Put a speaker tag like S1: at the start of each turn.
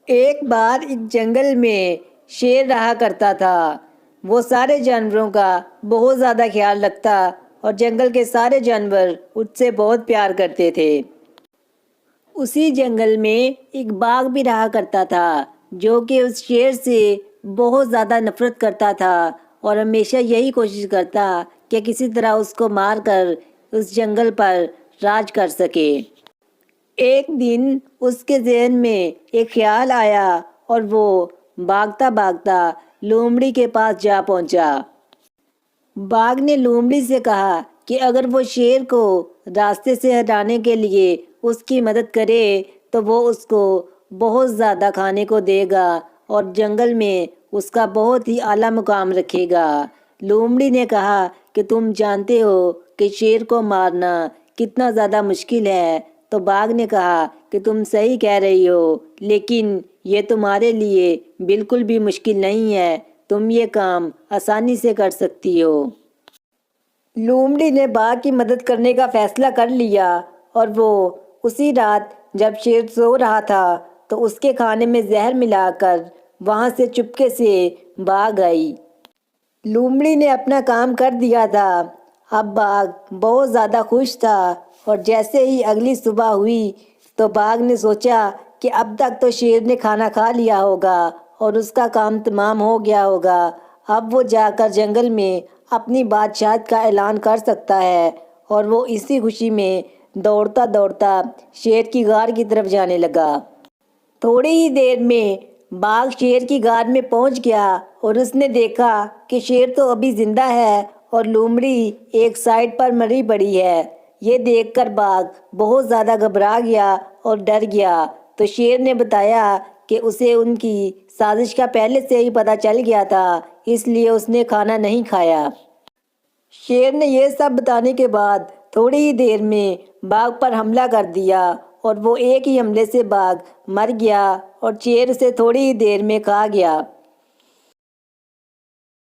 S1: ایک بار ایک جنگل میں شیر رہا کرتا تھا۔ وہ سارے جانوروں کا بہت زیادہ خیال رکھتا اور جنگل کے سارے جانور اس سے بہت پیار کرتے تھے۔ اسی جنگل میں ایک باغ بھی رہا کرتا تھا جو کہ اس شیر سے بہت زیادہ نفرت کرتا تھا اور ہمیشہ یہی کوشش کرتا کہ کسی طرح اس کو مار کر اس جنگل پر راج کر سکے۔ ایک دن اس کے ذہن میں ایک خیال آیا اور وہ بھاگتا بھاگتا لومڑی کے پاس جا پہنچا۔ باغ نے لومڑی سے کہا کہ اگر وہ شیر کو راستے سے ہٹانے کے لیے اس کی مدد کرے تو وہ اس کو بہت زیادہ کھانے کو دے گا اور جنگل میں اس کا بہت ہی اعلیٰ مقام رکھے گا۔ لومڑی نے کہا کہ تم جانتے ہو کہ شیر کو مارنا کتنا زیادہ مشکل ہے۔ تو باغ نے کہا کہ تم صحیح کہہ رہی ہو، لیکن یہ تمہارے لیے بالکل بھی مشکل نہیں ہے، تم یہ کام آسانی سے کر سکتی ہو۔ لومڑی نے باغ کی مدد کرنے کا فیصلہ کر لیا اور وہ اسی رات جب شیر سو رہا تھا تو اس کے کھانے میں زہر ملا کر وہاں سے چپکے سے بھاگ آئی۔ لومڑی نے اپنا کام کر دیا تھا۔ اب باغ بہت زیادہ خوش تھا اور جیسے ہی اگلی صبح ہوئی تو باغ نے سوچا کہ اب تک تو شیر نے کھانا کھا لیا ہوگا اور اس کا کام تمام ہو گیا ہوگا۔ اب وہ جا کر جنگل میں اپنی بادشاہت کا اعلان کر سکتا ہے، اور وہ اسی خوشی میں دوڑتا دوڑتا شیر کی غار کی طرف جانے لگا۔ تھوڑی ہی دیر میں باغ شیر کی غار میں پہنچ گیا اور اس نے دیکھا کہ شیر تو ابھی زندہ ہے اور لومڑی ایک سائڈ پر مری پڑی ہے۔ یہ دیکھ کر باغ بہت زیادہ گھبرا گیا اور ڈر گیا۔ تو شیر نے بتایا کہ اسے ان کی سازش کا پہلے سے ہی پتہ چل گیا تھا، اس لیے اس نے کھانا نہیں کھایا۔ شیر نے یہ سب بتانے کے بعد تھوڑی ہی دیر میں باغ پر حملہ کر دیا اور وہ ایک ہی حملے سے باغ مر گیا اور شیر اسے تھوڑی ہی دیر میں کھا گیا۔